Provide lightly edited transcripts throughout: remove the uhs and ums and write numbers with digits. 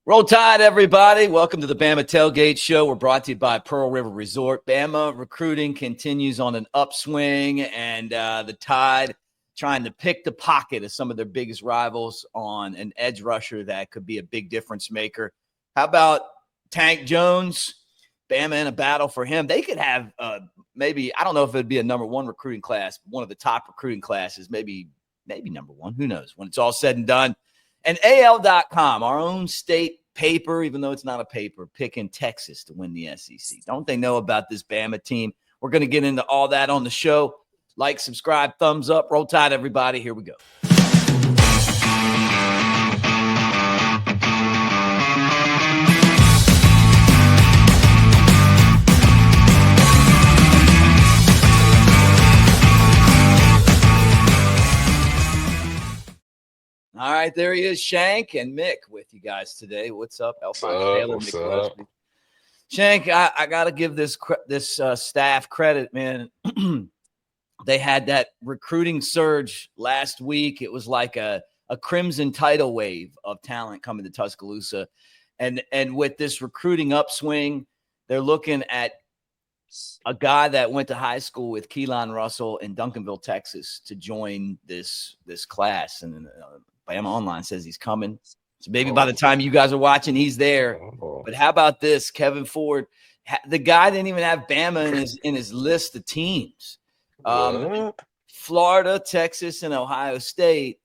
Roll Tide, everybody. Welcome to the Bama Tailgate Show. We're brought to you by Pearl River Resort. Bama recruiting continues on an upswing, and the Tide trying to pick the pocket of some of their biggest rivals on an edge rusher that could be a big difference maker. How about Tank Jones? Bama in a battle for him. They could have maybe, I don't know if it'd be a number one recruiting class, one of the top recruiting classes, maybe number one. Who knows when it's all said and done. And AL.com, our own state paper, even though it's not a paper, picking Texas to win the SEC. Don't they know about this Bama team? We're going to get into all that on the show. Like, subscribe, thumbs up. Roll Tide, everybody. Here we go. All right, there he is, Shank and Mick with you guys today. What's up, Alphonse Taylor, What's Mick up? Gillespie? Shank, I got to give this staff credit, man. They had that recruiting surge last week. It was like a crimson tidal wave of talent coming to Tuscaloosa. And with this recruiting upswing, they're looking at a guy that went to high school with Keelan Russell in Duncanville, Texas, to join this class. And Bama Online says he's coming. So maybe by the time you guys are watching, he's there. But how about this? Kevin Ford, the guy didn't even have Bama in his list of teams. Florida, Texas, and Ohio State.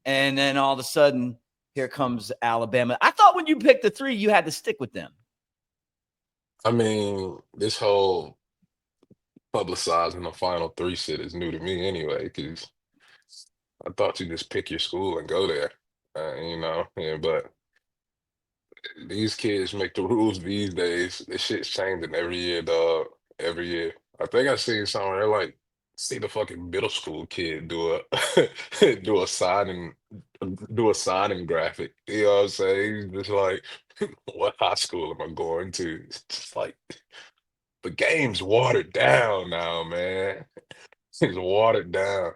And then all of a sudden, here comes Alabama. I thought when you picked the three, you had to stick with them. I mean, this whole publicizing the final three shit is new to me anyway, because I thought you just pick your school and go there, but these kids make the rules these days. This shit's changing every year, dog. Every year. I think I seen somewhere like see the fucking middle school kid do a do a signing graphic. You know what I'm saying? He's just like, what high school am I going to? It's just like the game's watered down now, man. It's watered down.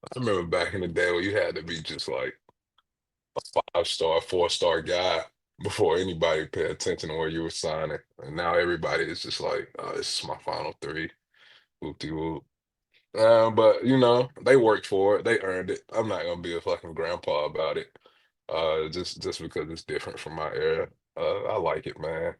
I remember back in the day where you had to be just like a 5-star, 4-star guy before anybody paid attention to where you were signing. And now everybody is just like, oh, this is my final three. Whoop-de-whoop. But they worked for it. They earned it. I'm not gonna be a fucking grandpa about it. Just because it's different from my era. I like it, man.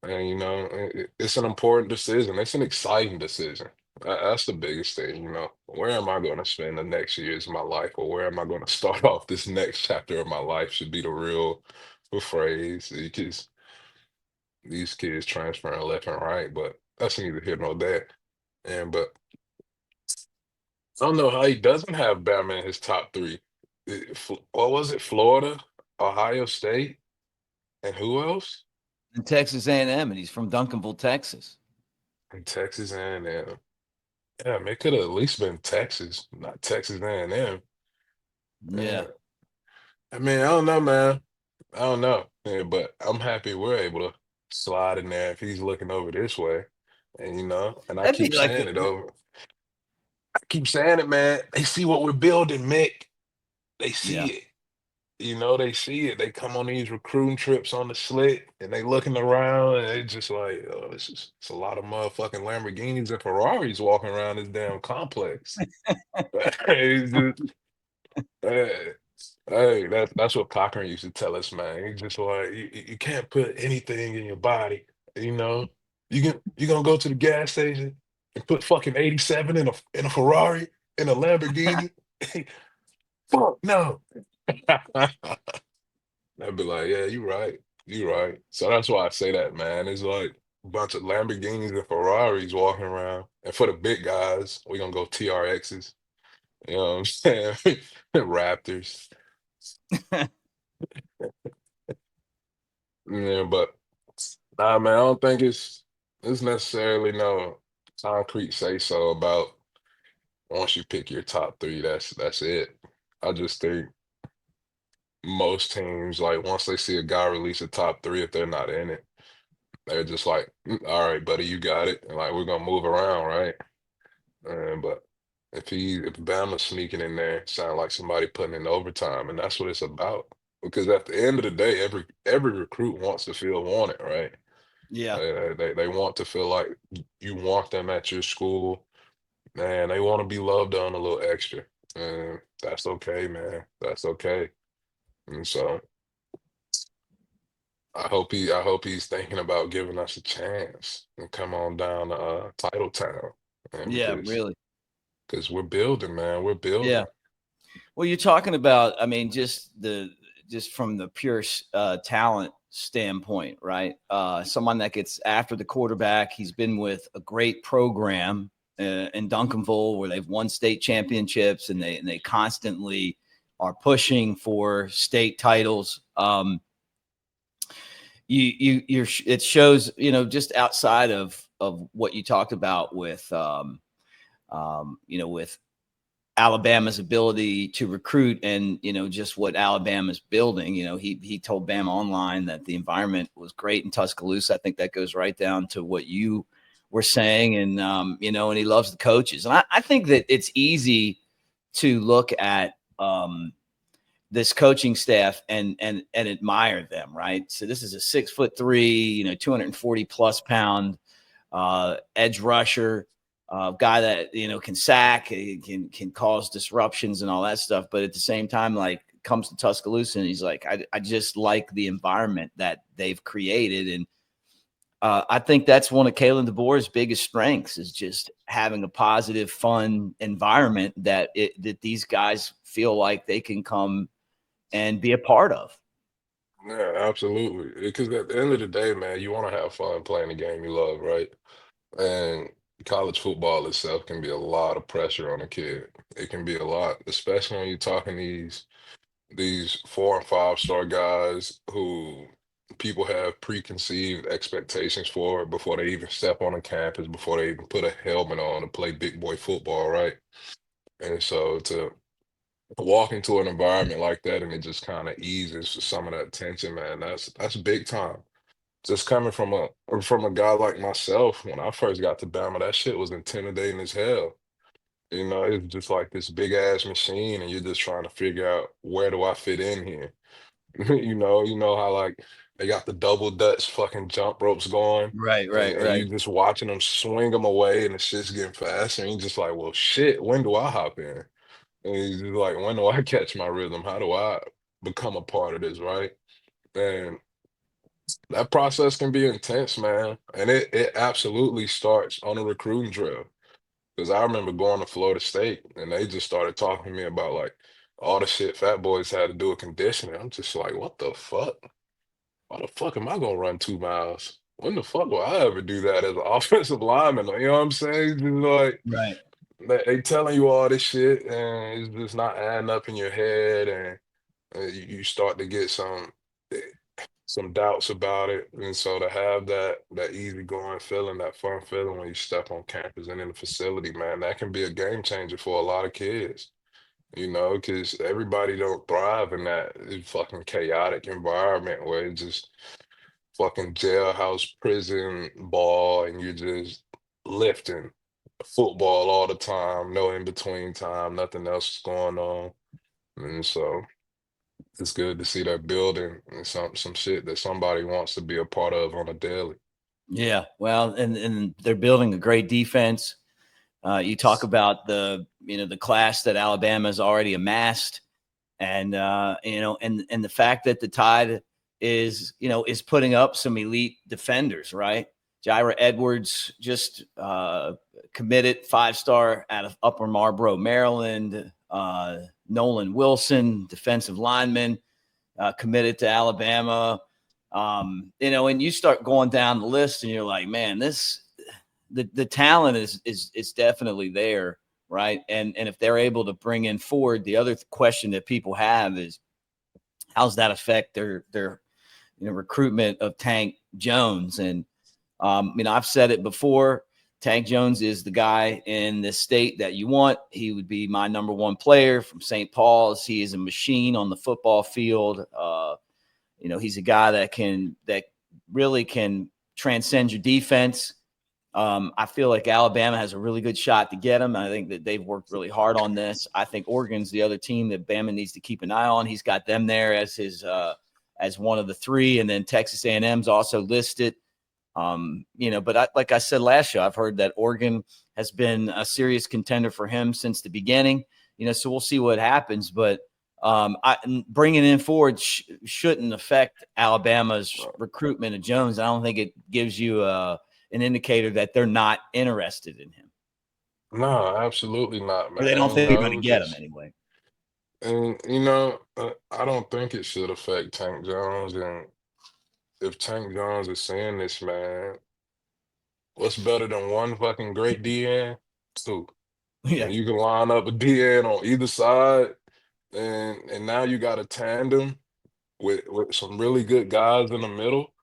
And it's an important decision. It's an exciting decision. That's the biggest thing. Where am I going to spend the next years of my life, or where am I going to start off this next chapter of my life? Should be the real phrase, because these kids transferring left and right. But that's neither here nor there. But I don't know how he doesn't have Bama in his top three. What was it? Florida, Ohio State, and who else? And Texas A&M, and he's from Duncanville, Texas. And Texas A&M. Yeah, it could have at least been Texas, not Texas A&M. Yeah. I mean, I don't know, man. I don't know. Yeah, but I'm happy we're able to slide in there if he's looking over this way. And and I That'd be keep like saying it over. I keep saying it, man. They see what we're building, Mick. They see it. They see it. They come on these recruiting trips on the slick and they looking around and they just like, oh, it's a lot of motherfucking Lamborghinis and Ferraris walking around this damn complex. It's just, hey, that's what Cochran used to tell us, man. He's just like, you can't put anything in your body. You know, you gonna go to the gas station and put fucking 87 in a Ferrari in a Lamborghini. Fuck no. I'd be like, yeah, you're right. You're right. So that's why I say that, man. It's like a bunch of Lamborghinis and Ferraris walking around. And for the big guys, we're gonna go TRXs. You know what I'm saying? Raptors. Yeah, but nah, man, I don't think it's necessarily no concrete say so about once you pick your top three, that's it. I just think most teams, like once they see a guy release a top three, if they're not in it, they're just like, all right, buddy, you got it. And like we're gonna move around, right? But if Bama's sneaking in there, sound like somebody putting in overtime, and that's what it's about. because at the end of the day, every recruit wants to feel wanted, right? Yeah. They want to feel like you want them at your school, man. They want to be loved on a little extra, and that's okay, man. That's okay. And so I hope he's thinking about giving us a chance and come on down to Title Town, and Yeah, really. because we're building, man. We're Yeah. building. Well, you're talking about, I mean, just from the pure talent standpoint, right? Someone that gets after the quarterback. He's been with a great program in Duncanville where they've won state championships, and they constantly are pushing for state titles. It shows, just outside of what you talked about with with Alabama's ability to recruit, and just what Alabama's building. He told Bama Online that the environment was great in Tuscaloosa. I think that goes right down to what you were saying, and and he loves the coaches. And I think that it's easy to look at this coaching staff and admire them, right? So this is a 6'3", 240+ pound edge rusher, guy that can sack, can cause disruptions and all that stuff. But at the same time, like, comes to Tuscaloosa, and he's like, I just like the environment that they've created, and I think that's one of Kalen DeBoer's biggest strengths, is just having a positive, fun environment that these guys feel like they can come and be a part of. Yeah, absolutely. Because at the end of the day, man, you want to have fun playing the game you love, right? And college football itself can be a lot of pressure on a kid. It can be a lot, especially when you're talking these 4 and 5 star guys who people have preconceived expectations for before they even step on a campus, before they even put a helmet on to play big boy football, right? And so to walk into an environment like that and it just kind of eases some of that tension, man, that's big time. Just coming from a guy like myself, when I first got to Bama, that shit was intimidating as hell. It's just like this big ass machine, and you're just trying to figure out where do I fit in here. You know how like they got the double Dutch fucking jump ropes going, Right, and, right, and right. you just watching them swing them away, and the shit's getting faster, and you're just like, well, shit, when do I hop in? And he's just like, when do I catch my rhythm? How do I become a part of this, right? And that process can be intense, man. And it absolutely starts on a recruiting trail. Because I remember going to Florida State and they just started talking to me about like all the shit fat boys had to do with conditioning. I'm just like, what the fuck? Why the fuck am I gonna run 2 miles? When the fuck will I ever do that as an offensive lineman? You know what I'm saying? Just like Right. they telling you all this shit and it's just not adding up in your head, and you start to get some doubts about it. And so to have that easygoing feeling, that fun feeling when you step on campus and in the facility, man, that can be a game changer for a lot of kids. Because everybody don't thrive in that fucking chaotic environment where it's just fucking jailhouse prison ball and you're just lifting football all the time, no in between time, nothing else is going on. And so it's good to see that building and some shit that somebody wants to be a part of on a daily. Yeah. Well, and they're building a great defense. You talk about the class that Alabama's already amassed, and and the fact that the Tide is putting up some elite defenders, right? Jaira Edwards just committed 5-star out of Upper Marlboro, Maryland. Nolan Wilson, defensive lineman, committed to Alabama. And you start going down the list, and you're like, man, the talent is definitely there, right? And if they're able to bring in Ford, the other question that people have is, how's that affect their recruitment of Tank Jones? And I've said it before. Tank Jones is the guy in this state that you want. He would be my number one player from St. Paul's. He is a machine on the football field. He's a guy that really can transcend your defense. I feel like Alabama has a really good shot to get him. I think that they've worked really hard on this. I think Oregon's the other team that Bama needs to keep an eye on. He's got them there as his as one of the three, and then Texas A&M's also listed. But like I said last year, I've heard that Oregon has been a serious contender for him since the beginning. So we'll see what happens. But bringing in forward shouldn't affect Alabama's recruitment of Jones. I don't think it gives you an indicator that they're not interested in him. No, absolutely not, Or they don't man. think they're going to get him anyway. And I don't think it should affect Tank Jones. And if Tank Jones is saying this, man, what's better than one fucking great DN? Two. Yeah. And you can line up a DN on either side, and now you got a tandem with some really good guys in the middle.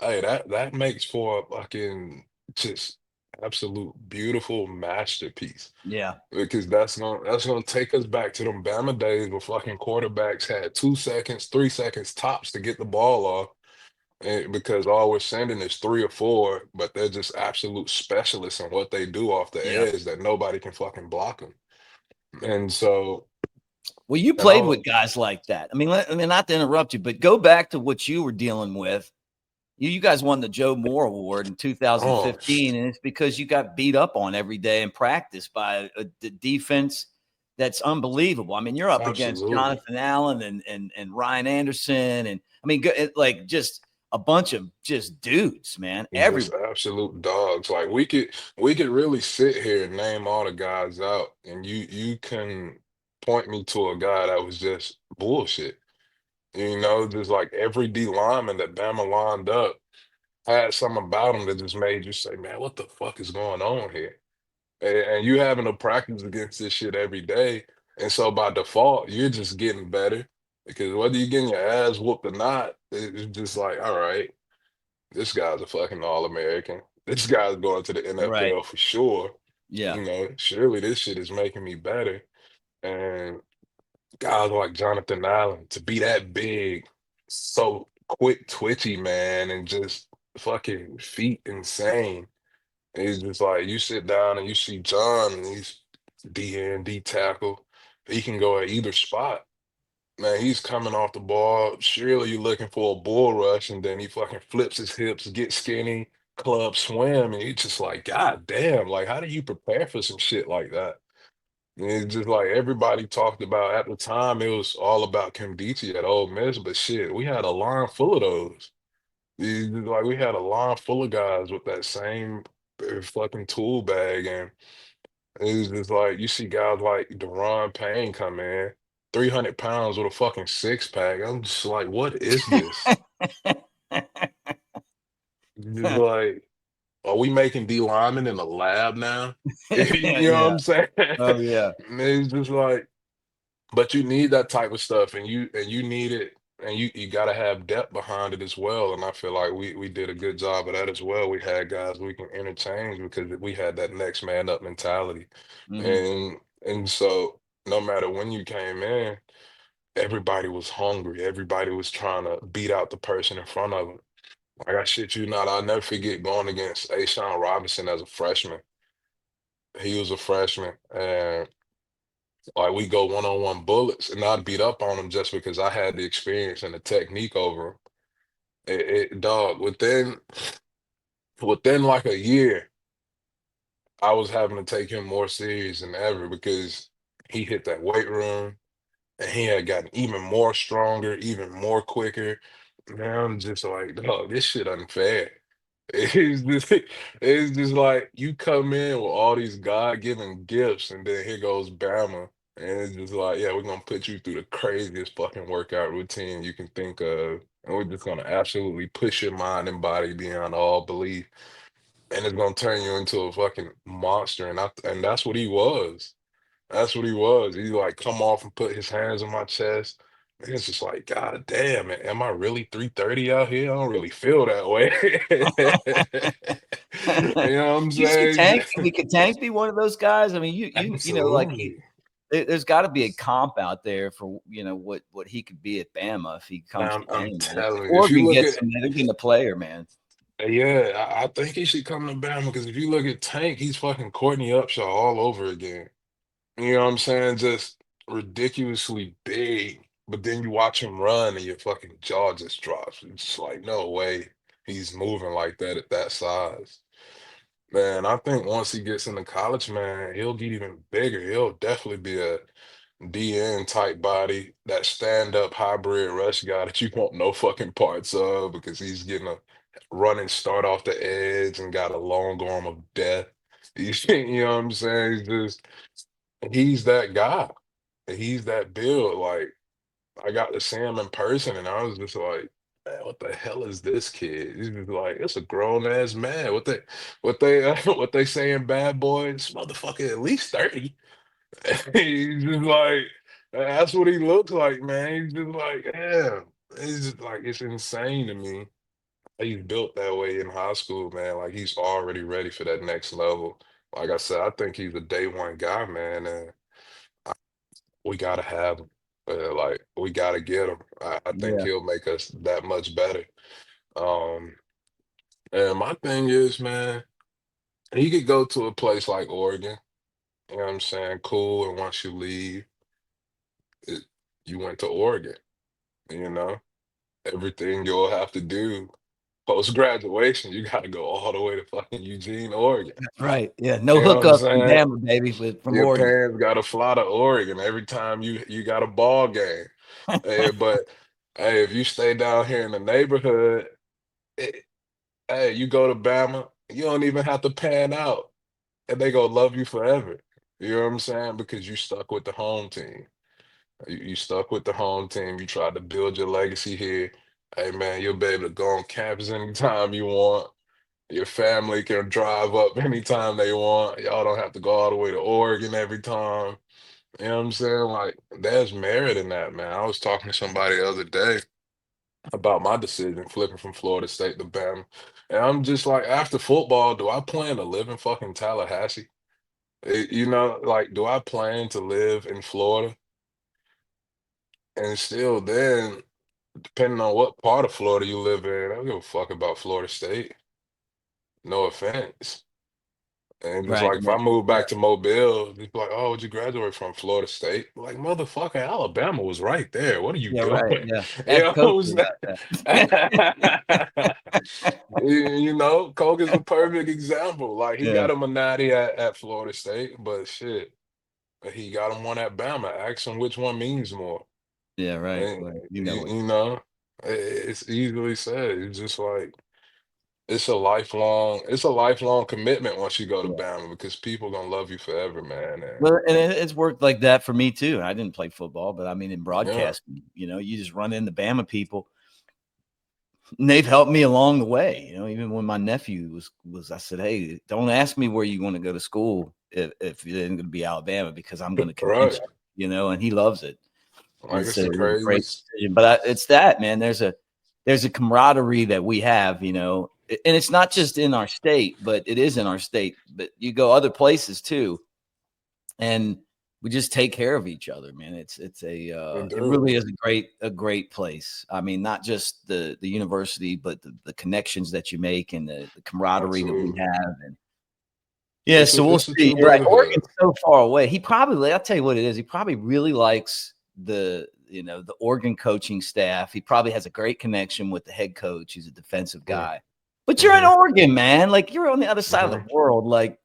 Hey, that makes for a fucking just absolute beautiful masterpiece. Yeah. Because that's gonna take us back to them Bama days where fucking quarterbacks had 2 seconds, 3 seconds tops to get the ball off. And because all we're sending is three or four, but they're just absolute specialists in what they do off the Yeah. edge that nobody can fucking block them. And so, Well, you and played with all, guys like that. I mean, not to interrupt you, but go back to what you were dealing with. You guys won the Joe Moore Award in oh, 2015, and it's because you got beat up on every day in practice by the defense that's unbelievable. I mean, you're up against absolutely. Jonathan Allen and Ryan Anderson, and I mean, like just a bunch of just dudes, man. Just Everybody. absolute dogs. Like we could really sit here and name all the guys out, and you can point me to a guy that was just bullshit. Just like every D lineman that Bama lined up had something about him that just made you say, man, what the fuck is going on here? And you having to practice against this shit every day. And so by default, you're just getting better because whether you're getting your ass whooped or not, it's just like, all right, this guy's a fucking All-American. This guy's going to the Right. NFL for sure. Yeah. Surely this shit is making me better. And guys like Jonathan Allen to be that big, so quick, twitchy, man, and just fucking feet insane. It's just like you sit down and you see John and he's DN, D tackle. He can go at either spot. Man, he's coming off the ball. Surely you're looking for a bull rush, and then he fucking flips his hips, get skinny, club swim, and you just like, God damn, like how do you prepare for some shit like that? And it's just like everybody talked about at the time, it was all about Kimdichie at Ole Miss, but shit, we had a line full of those. It's just like we had a line full of guys with that same fucking tool bag, and it was just like you see guys like Deron Payne come in, 300 pounds with a fucking six pack. I'm just like, what is this? Just like, are we making D linemen in the lab now? You know what Yeah. I'm saying? Oh yeah. It's just like, but you need that type of stuff, and you need it, and you got to have depth behind it as well. And I feel like we did a good job of that as well. We had guys we can interchange because we had that next man up mentality, Hmm. and so no matter when you came in, everybody was hungry. Everybody was trying to beat out the person in front of them. Like I shit you not, I'll never forget going against Ashawn Robinson as a freshman. He was a freshman, and like we go one-on-one bullets, and I'd beat up on him just because I had the experience and the technique over him. Dog, within like a year, I was having to take him more serious than ever because he hit that weight room and he had gotten even more stronger, even more quicker. Now I'm just like, dog, this shit unfair. It's just like you come in with all these God-given gifts, and then here goes Bama. And it's just like, yeah, we're gonna put you through the craziest fucking workout routine you can think of. And we're just gonna absolutely push your mind and body beyond all belief. And it's gonna turn you into a fucking monster. And that's what he was. That's what he was. He like come off and put his hands on my chest. And it's just like, God damn it, am I really 330 out here? I don't really feel that way. You know what I'm You see saying? Tank? I mean, could Tank be one of those guys? I mean, like Absolutely. there's got to be a comp out there for what he could be at Bama if he comes Man, to I'm Bama. If telling you, if you Oregon look gets at him, they're getting a player, man. Yeah, I think he should come to Bama because if you look at Tank, he's fucking Courtney Upshaw all over again. You know what I'm saying? Just ridiculously big. But then you watch him run and your fucking jaw just drops. It's just like, no way he's moving like that at that size. Man, I think once he gets into college, man, he'll get even bigger. He'll definitely be a DN type body, that stand up hybrid rush guy that you want no fucking parts of because he's getting a running start off the edge and got a long arm of death. You know what I'm saying? He's that guy. He's that build. Like I got to see him in person and I was just like, man, what the hell is this kid? He's just like, it's a grown ass man. What they say in Bad Boys, motherfucker at least 30. He's just like, that's what he looks like, man. He's just like, damn. It's just like, it's insane to me. He's built that way in high school, man. Like, he's already ready for that next level. Like I said, I think he's a day one guy, man. And we got to have him. Like, we got to get him. I think Yeah. he'll make us that much better. Um, and my thing is, man, he could go to a place like Oregon. You know what I'm saying? Cool. And once you leave, it, you went to Oregon. You know, everything you'll have to do post graduation, you got to go all the way to fucking Eugene, Oregon. That's right. Yeah. No You know what I'm hookup from saying? Bama, baby, from Your Oregon. parents got to fly to Oregon every time you got a ball game. But hey, if you stay down here in the neighborhood, it, hey, you go to Bama, you don't even have to pan out, and they gonna love you forever. You know what I'm saying? Because you stuck with the home team. You stuck with the home team. You tried to build your legacy here. Hey man, you'll be able to go on campus anytime you want. Your family can drive up anytime they want. Y'all don't have to go all the way to Oregon every time. You know what I'm saying? Like, there's merit in that, man. I was talking to somebody the other day about my decision flipping from Florida State to Bama. And I'm just like, after football, do I plan to live in fucking Tallahassee? You know, like, do I plan to live in Florida? And still then, depending on what part of Florida you live in, I don't give a fuck about Florida State. No offense. And just Right. like if Yeah. I move Yeah. back to Mobile, it's like, oh, would you graduate from Florida State? Like, motherfucker, Alabama was right there. What are you Yeah. Right. doing? Yeah. You Ask know Coach what I'm about saying? that. You know, Coke is the perfect example. Like he Yeah. got him a natty at Florida State, but shit, he got him one at Bama. Ask him which one means more. Yeah. Right. And Well, you know it. you know, it's easily said. It's just like it's a lifelong commitment once you go to Yeah. Bama because people gonna love you forever, man. And Well, and it's worked like that for me too. I didn't play football, but I mean, in yeah, broadcasting, you just run into Bama people, and they've helped me along the way. Even when my nephew I said, hey, don't ask me where you want to go to school if it ain't going to be Alabama because I'm going to convince right. and he loves it. Like And it's so the it was a great craziest. decision. But it's that, man. There's a camaraderie that we have, and it's not just in our state, but it is in our state. But you go other places too, and we just take care of each other, man. We It do. really is a great place. I mean, not just the university, but the connections that you make and the camaraderie that we Absolutely. have. And yeah, so we'll It's a see. true You're right. brotherhood. Oregon's so far away. I'll tell you what it is. He probably really likes the Oregon coaching staff. He probably has a great connection with the head coach. He's a defensive Mm, guy. But you're in hmm Oregon, man. Like you're on the other side of the hmm world. Like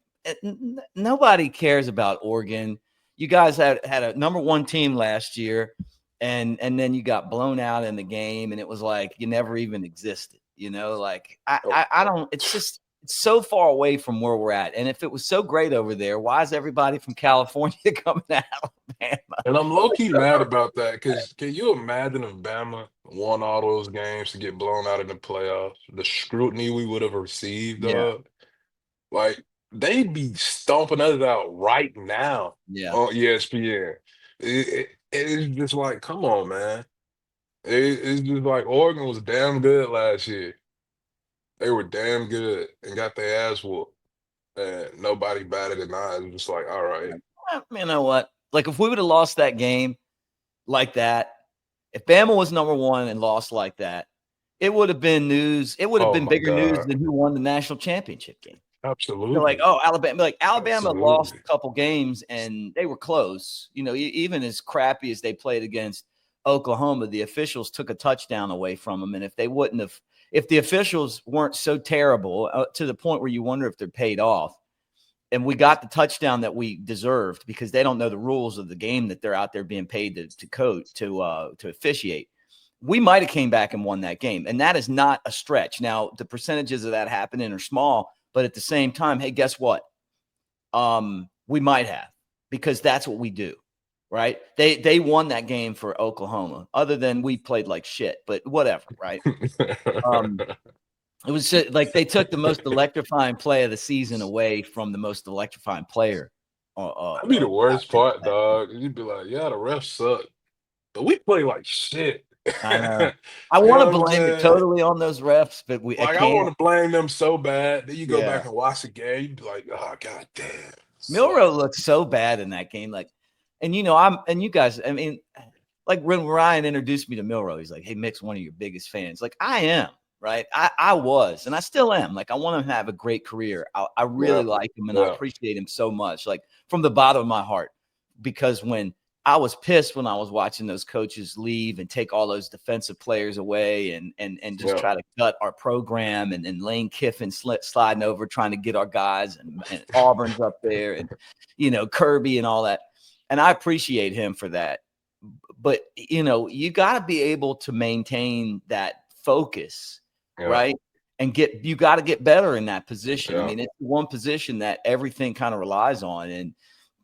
nobody cares about Oregon. You guys had a number one team last year, and then you got blown out in the game, and it was like you never even existed. Like Oh, I don't. It's just it's so far away from where we're at. And if it was so great over there, why is everybody from California coming to Alabama? and I'm low key mad about that because can you imagine if Bama won all those games to get blown out in the playoffs? The scrutiny we would have received, Yeah, like they'd be stomping us out right now yeah. on ESPN. It's just like, come on, man. It's just like Oregon was damn good last year. They were damn good and got their ass whooped, and nobody batted an eye. It's just like, all right, You know what? Like if we would have lost that game like that, if Bama was number one and lost like that, it would have been news. It would have Oh been my bigger news God. than who won the national championship game. They're like, Absolutely. oh, Alabama. Like Alabama lost Absolutely. a couple games and they were close. Even as crappy as they played against Oklahoma, the officials took a touchdown away from them. And if they wouldn't have, if the officials weren't so terrible to the point where you wonder if they're paid off, and we got the touchdown that we deserved because they don't know the rules of the game that they're out there being paid to coach to officiate. We might have came back and won that game, and that is not a stretch. Now the percentages of that happening are small, but at the same time, hey, guess what? We might have, because that's what we do, right? They won that game for Oklahoma, other than we played like shit, but whatever, right? It was like they took the most electrifying play of the season away from the most electrifying player. That'd be the Out worst there. part, dog. You'd be like, yeah, the refs suck, but we play like shit. I know. You I want to know what I'm blame it saying? totally on those refs, but I Like, I can't. want to blame them so bad. Then you go Yeah. back and watch the game, you be like, oh, god damn. Milrow Suck. looked so bad in that game. Like, and you guys, I mean, like when Ryan introduced me to Milrow, he's like, hey, Mick's one of your biggest fans. Like, I am, right? I was, and I still am. Like, I want him to have a great career. I Yeah, really like him and I yeah, appreciate him so much, like from the bottom of my heart. Because when I was pissed when I was watching those coaches leave and take all those defensive players away and just yeah. try to gut our program and Lane Kiffin sliding over trying to get our guys and Auburn's up there and Kirby and all that. And I appreciate him for that. But you got to be able to maintain that focus, Yeah, right? And you got to get better in that position. I yeah, mean, it's one position that everything kind of relies on. And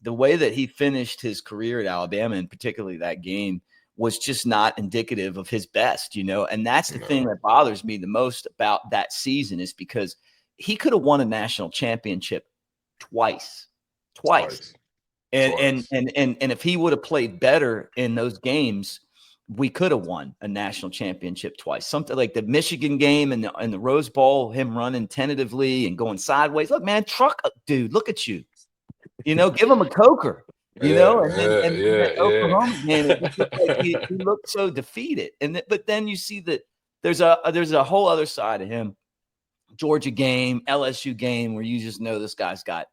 the way that he finished his career at Alabama, and particularly that game, was just not indicative of his best, and that's the thing no, that bothers me the most about that season, is because he could have won a national championship twice. twice, And twice. and and and if he would have played better in those games, we could have won a national championship twice. Something like the Michigan game and the Rose Bowl, him running tentatively and going sideways. Look, man, dude, look at you. Give him a coker. Yeah, And then yeah, and yeah, that yeah. Oklahoma game, it just looked like he looked so defeated. But then you see that there's a whole other side of him. Georgia game, LSU game, where you just know this guy's got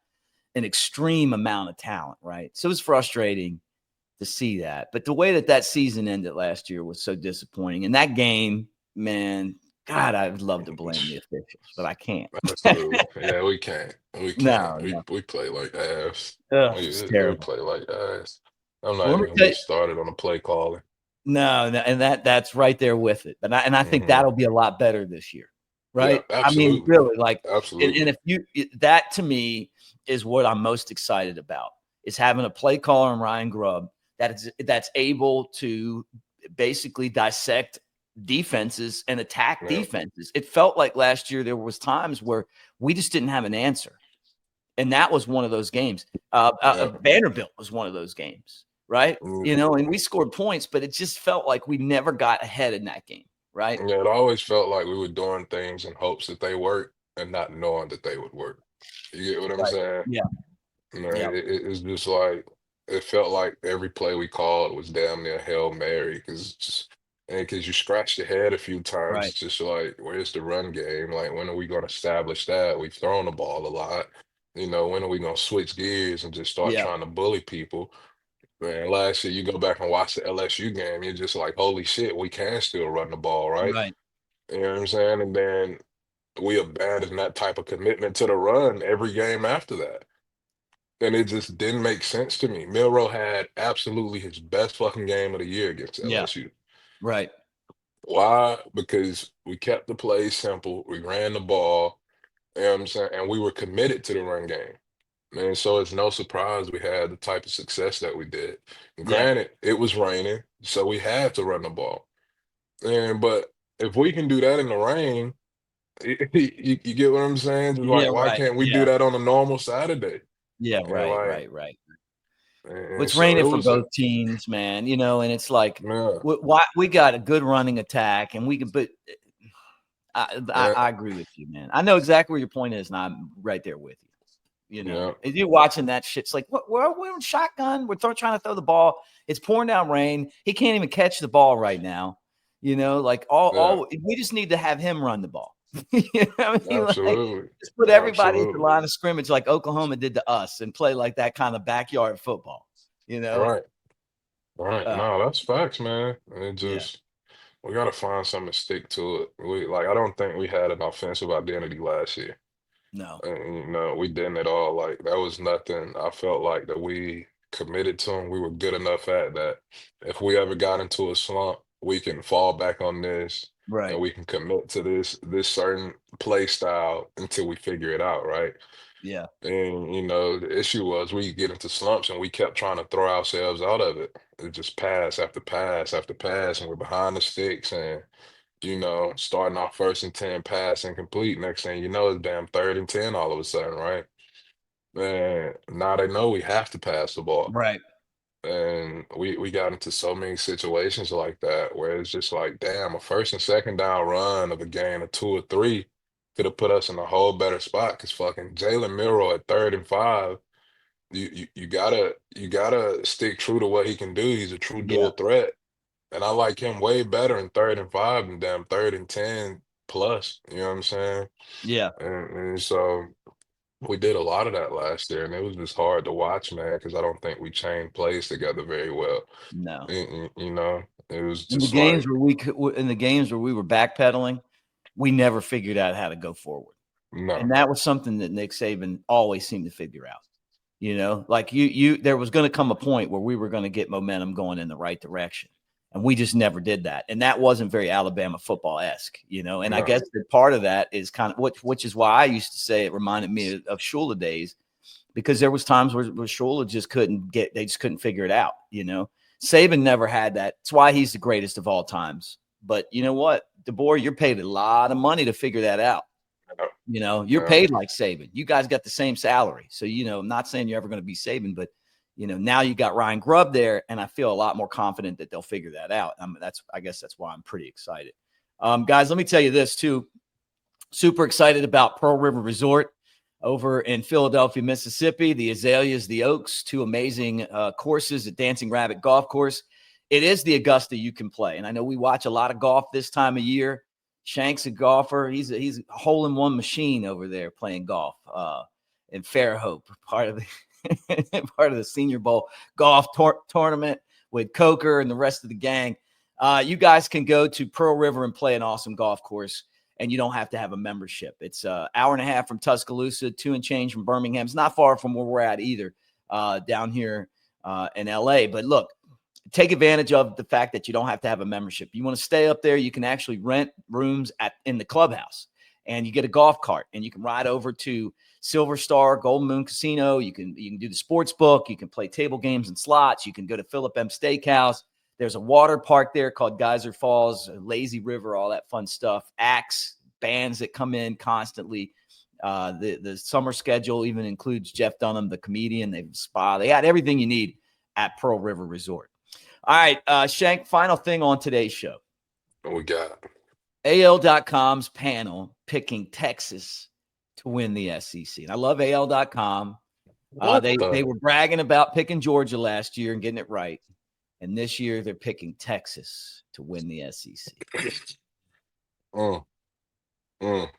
an extreme amount of talent, right? So it's frustrating to see that. But the way that season ended last year was so disappointing. And that game, man, God, I'd love to blame the officials, but I can't. Absolutely. Yeah, we can't. We can't. No, We no. we play like ass. Ugh, it's We terrible. play like ass. I'm not Well, let even me gonna tell get you, started on the play calling. no, and that's right there with it. And I think Hmm. that'll be a lot better this year, Yeah, right? I mean, absolutely. really, like, and Absolutely. if that to me is what I'm most excited about, is having a play caller in Ryan Grubb that's able to basically dissect defenses and attack Yeah, defenses. It felt like last year there was times where we just didn't have an answer. And that was one of those games. yeah. Vanderbilt was one of those games, right? Mm, And we scored points, but it just felt like we never got ahead in that game, right? yeah, it always felt like we were doing things in hopes that they work and not knowing that they would work. You get what I'm Right. saying? Yeah. Yeah. It's just like it felt like every play we called was damn near Hail Mary because you scratched your head a few times. Right. It's just like, where's the run game? Like, when are we going to establish that? We've thrown the ball a lot. When are we going to switch gears and just start Yeah. trying to bully people? Man, last year you go back and watch the LSU game, you're just like, holy shit, we can still run the ball, right? Right. You know what I'm saying? And then we abandoned that type of commitment to the run every game after that. And it just didn't make sense to me. Milrow had absolutely his best fucking game of the year against Yeah. LSU. Right. Why? Because we kept the play simple, we ran the ball, you know what I'm saying? And we were committed to the run game. And so it's no surprise we had the type of success that we did. Yeah. Granted, it was raining, so we had to run the ball. But if we can do that in the rain, you get what I'm saying? Just Yeah. like, why Right. can't we do Yeah. that on a normal Saturday? Yeah. And Right. like, Right. Right. Well, and it's so raining it for was a both teams, man. And it's like yeah. why we got a good running attack, and we can. But Yeah, I agree with you, man. I know exactly where your point is, and I'm right there with you. yeah, If you're watching that shit, it's like, what? We're in shotgun. Trying to throw the ball. It's pouring down rain. He can't even catch the ball right now. Like Yeah, all we just need to have him run the ball. You know what I mean? Like absolutely. just put everybody at the Absolutely. line of scrimmage like Oklahoma did to us and play like that kind of backyard football, you know? Right. Right. Uh, No, that's facts, man. It yeah, just we gotta find something to stick to it. I don't think we had an offensive identity last year. no. And, we didn't at all. Like that was nothing I felt like that we committed to and we were good enough at that if we ever got into a slump, we can fall back on this and Right. we can commit to this certain play style until we figure it out, right? Yeah. And the issue was we get into slumps and we kept trying to throw ourselves out of it. It just pass after pass after pass, and we're behind the sticks and starting off 1st and 10 pass incomplete. Next thing you know, it's damn 3rd and 10 all of a sudden, right? And now they know we have to pass the ball. Right. And we got into so many situations like that where it's just like, damn, a 1st and 2nd down run of a gain of 2 or 3 could have put us in a whole better spot because fucking Jalen Milrow at 3rd and 5, you gotta stick true to what he can do. He's a true Yeah. dual threat. And I like him way better in 3rd and 5 than damn 3rd and 10 plus. You know what I'm saying? Yeah. And so we did a lot of that last year, and it was just hard to watch, man, because I don't think we chained plays together very well. No. It was In the just games like, where in the games where we were backpedaling, we never figured out how to go forward. no, And that was something that Nick Saban always seemed to figure out. Like there was going to come a point where we were going to get momentum going in the right direction. And we just never did that. And that wasn't very Alabama football-esque. And I no, guess that part of that is kind of which is why I used to say it reminded me of Shula days, because there was times where Shula they just couldn't figure it out. Saban never had that. That's why he's the greatest of all times. But you know what? DeBoer, you're paid a lot of money to figure that out. no, You're no, paid like Saban. You guys got the same salary. So, I'm not saying you're ever going to be Saban, but now you got Ryan Grubb there, and I feel a lot more confident that they'll figure that out. I guess that's why I'm pretty excited. Guys, let me tell you this too. Super excited about Pearl River Resort over in Philadelphia, Mississippi. The Azaleas, the Oaks, two amazing courses at Dancing Rabbit Golf Course. It is the Augusta you can play. And I know we watch a lot of golf this time of year. Shank's a golfer. He's a hole-in-one machine over there playing golf in Fairhope, part of the Senior Bowl golf tournament with Coker and the rest of the gang. You guys can go to Pearl River and play an awesome golf course, and you don't have to have a membership. It's an hour and a half from Tuscaloosa, 2 and change from Birmingham. It's not far from where we're at either, down here in LA. But look, take advantage of the fact that you don't have to have a membership. You want to stay up there, you can actually rent rooms in the clubhouse, and you get a golf cart, and you can ride over to Silver Star, Golden Moon Casino. You can do the sports book. You can play table games and slots. You can go to Philip M. Steakhouse. There's a water park there called Geyser Falls, Lazy River, all that fun stuff. Acts, bands that come in constantly. The summer schedule even includes Jeff Dunham, the comedian. They have a spa. They got everything you need at Pearl River Resort. All right, Shank, final thing on today's show. what we got? AL.com's panel picking Texas to win the SEC. And I love AL.com. What They the? were bragging about picking Georgia last year and getting it right. And this year they're picking Texas to win the SEC. Mm, mm.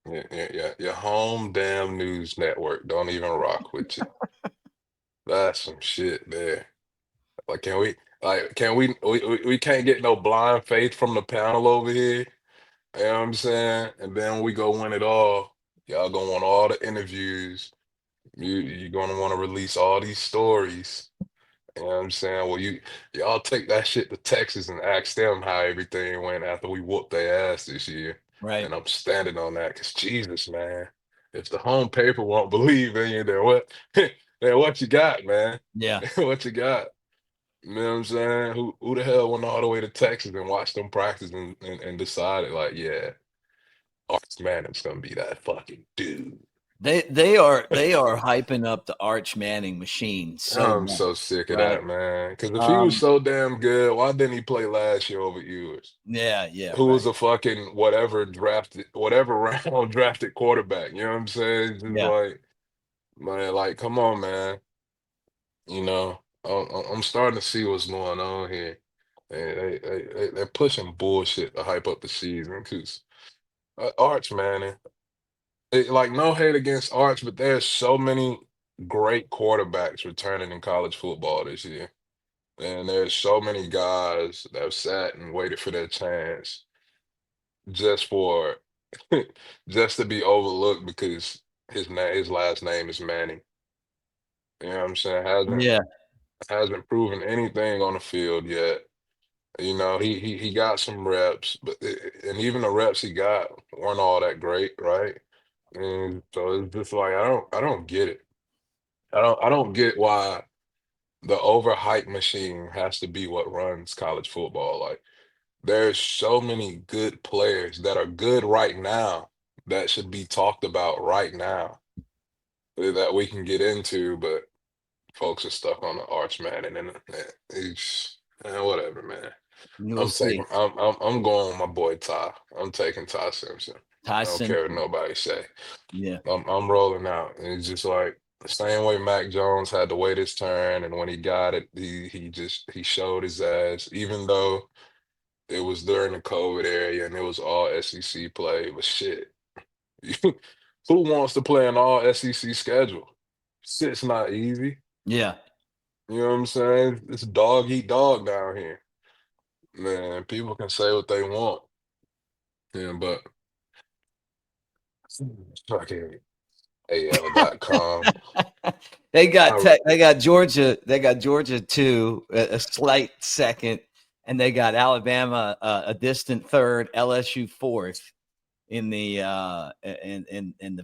Yeah. Your home damn news network don't even rock with you. That's some shit there. Like, we can't get no blind faith from the panel over here. You know what I'm saying? And then we go win it all. Y'all gonna want all the interviews. You're gonna want to release all these stories. You know what I'm saying? Well, y'all take that shit to Texas and ask them how everything went after we whooped their ass this year. Right. And I'm standing on that because Jesus, man, if the home paper won't believe in you, then what? Then what you got, man? Yeah. What you got? You know what I'm saying? Who the hell went all the way to Texas and watched them practice and decided like, yeah, Arch Manning's gonna be that fucking dude. They are hyping up the Arch Manning machine so I'm much, so sick of right? that, man. Because if he was Um, so damn good, why didn't he play last year over yours? yeah, Who right. was a fucking whatever round drafted quarterback? You know what I'm saying? Just Yeah. like, man, like, come on, man. I'm starting to see what's going on here. They're pushing bullshit to hype up the season because Arch, man, like no hate against Arch, but there's so many great quarterbacks returning in college football this year. And there's so many guys that have sat and waited for their chance just for just to be overlooked because his last name is Manning. You know what I'm saying? Yeah. Hasn't proven anything on the field yet. You know, he got some reps, but and even the reps he got weren't all that great, right? And so it's just like I don't get it. I don't get why the overhype machine has to be what runs college football. Like there's so many good players that are good right now that should be talked about right now that we can get into, but folks are stuck on the Arch man, and then it's whatever, man. We'll see. I'm going with my boy Ty. I'm taking Ty Simpson. I don't Tyson. care what nobody say. Yeah. I'm rolling out. And it's just like the same way Mac Jones had to wait his turn, and when he got it, he showed his ass, even though it was during the COVID area and it was all SEC play. But shit, who wants to play an all SEC schedule? Shit's not easy. Yeah. You know what I'm saying? It's dog eat dog down here. Man, people can say what they want. Yeah, but fucking AL.com. They got Georgia. They got Georgia too, a slight second, and they got Alabama a distant third, LSU fourth in the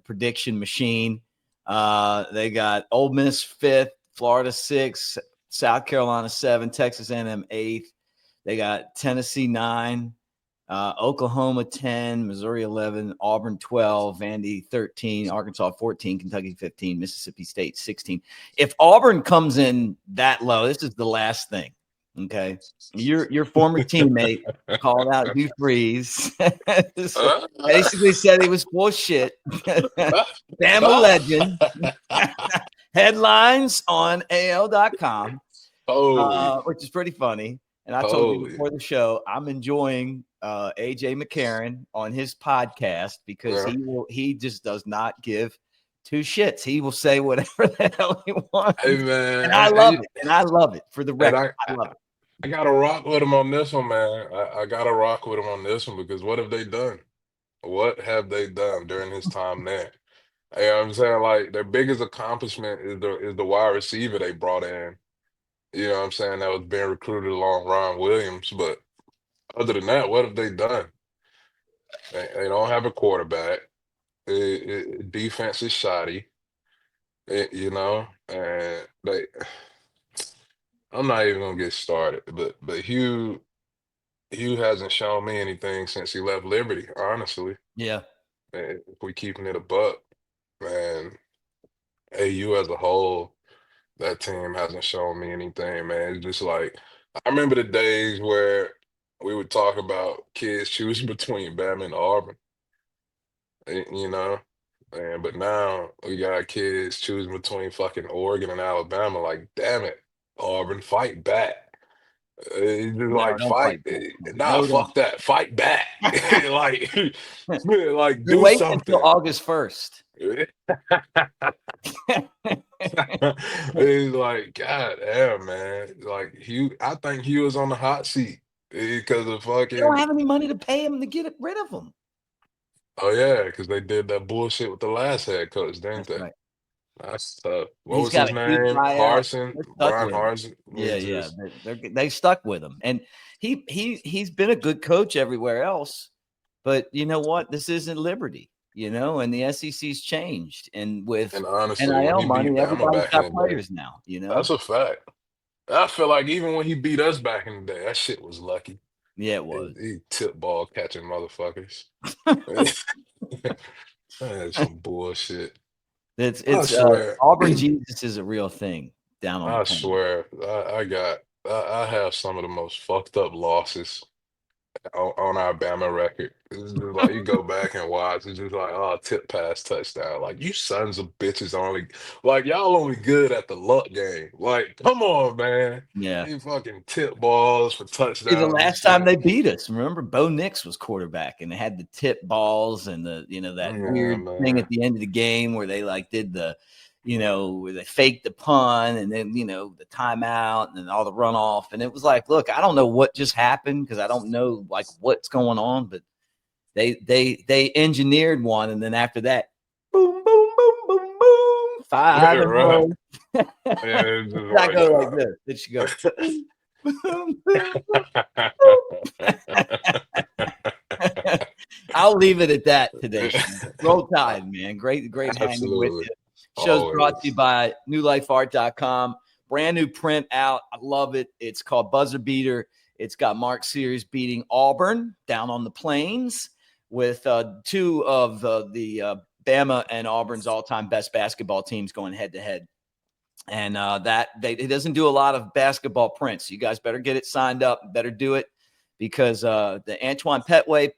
prediction machine. They got Ole Miss fifth, Florida sixth, South Carolina seven, Texas A&M eighth. They got Tennessee 9, Oklahoma 10, Missouri 11, Auburn 12, Vandy 13, Arkansas 14, Kentucky 15, Mississippi State 16. If Auburn comes in that low, this is the last thing. Okay. Your former teammate called out Hugh Freeze. Basically said he was full of shit. Bama legend. Headlines on AL.com, Holy, which is pretty funny. And I told you holy. before the show, I'm enjoying AJ McCarron on his podcast because Yeah. he just does not give two shits. He will say whatever the hell he wants. Hey man, And I love it. And I love it for the and record. I love it. I gotta rock with him on this one, man. I gotta rock with him on this one because what have they done? What have they done during his time there? You know what I'm saying? Like their biggest accomplishment is the wide receiver they brought in. You know what I'm saying? That was being recruited along Ron Williams. But other than that, what have they done? They don't have a quarterback. Defense is shoddy. You know, and I'm not even gonna get started. But Hugh hasn't shown me anything since he left Liberty. Honestly, Yeah. if we keeping it a buck, man, AU as a whole. That team hasn't shown me anything, man. It's just like I remember the days where we would talk about kids choosing between Bama and Auburn, you know. And but now we got kids choosing between fucking Oregon and Alabama. Like, damn it, Auburn, fight back. It's just No, like don't fight. fight back. Nah, No, don't. fuck that. Fight back. Like, like You're do waiting until something. August 1st. It's like, God damn, man. Like Hugh, I think Hugh was on the hot seat because of They don't fucking, have any money to pay him to get rid of him. oh yeah, because they did that bullshit with the last head coach, didn't That's they? right. That's tough. What He's was got his a huge name? buyout. Harson, They're stuck Brian with him. Harson. Yeah, He yeah. just They stuck with him. And he's been a good coach everywhere else. But you know what? This isn't Liberty, and the SEC's changed. And with and honestly, when NIL he beat money, Bama everybody's back in got the day, players now. that's a fact. I feel like even when he beat us back in the day, that shit was lucky. Yeah, it was. He tip ball catching motherfuckers. That's some bullshit. It's I it's swear. Auburn Jesus is a real thing down on the I corner. swear. I have some of the most fucked up losses on our Bama record. It's just like you go back and watch. It's just like, oh, tip pass touchdown. Like you sons of bitches only like y'all only good at the luck game. Like, come on, man. Yeah. You fucking tip balls for See, the touchdowns and last time shit. they beat us, remember Bo Nix was quarterback and they had the tip balls and that Yeah, weird thing at man. the end of the game where they like did where they faked the punt and then, the timeout and then all the runoff. And it was like, look, I don't know what just happened because I don't know like what's going on, but they engineered one. And then after that, boom, boom, boom, boom, boom, 5-0. Right. Yeah, it's just I like, go like this. It should go boom, boom, boom, I'll leave it at that today, Sean. Roll Tide, man. Great hanging with absolutely. you. Show's brought to you Always. by newlifeart.com. Brand new print out. I love it. It's called Buzzer Beater. It's got Mark Sears beating Auburn down on the plains with two of the Bama and Auburn's all-time best basketball teams going head-to-head. And it doesn't do a lot of basketball prints. You guys better get it signed up. Better do it because the Antoine Petway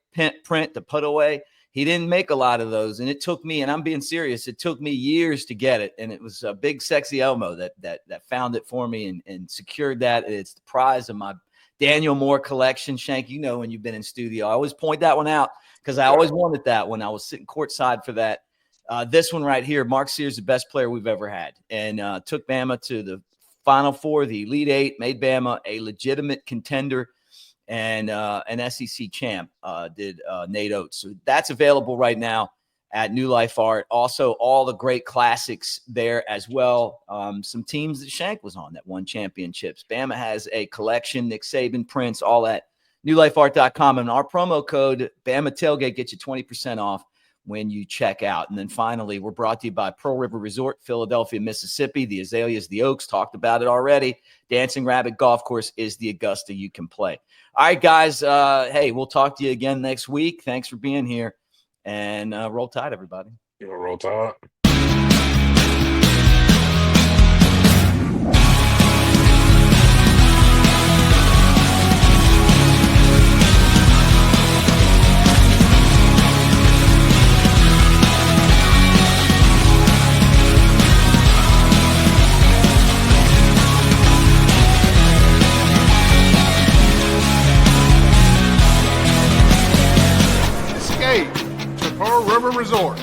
print, the put away, he didn't make a lot of those. And it took me, and I'm being serious, it took me years to get it. And it was a big sexy Elmo that found it for me and secured that. It's the prize of my Daniel Moore collection. Shank, when you've been in studio, I always point that one out because I always wanted that when I was sitting courtside for that. This one right here, Mark Sears, the best player we've ever had, and took Bama to the Final Four, the Elite Eight, made Bama a legitimate contender and an SEC champ, did Nate Oates. So that's available right now at New Life Art. Also, all the great classics there as well. Some teams that Shank was on that won championships. Bama has a collection, Nick Saban prints, all at newlifeart.com. And our promo code, Bama Tailgate, gets you 20% off when you check out. And then finally, we're brought to you by Pearl River Resort, Philadelphia, Mississippi. The Azaleas, the Oaks, talked about it already. Dancing Rabbit Golf Course is the Augusta you can play. All right, guys. Hey, we'll talk to you again next week. Thanks for being here. And roll Tide, everybody. Roll Tide. Escape to Pearl River Resort.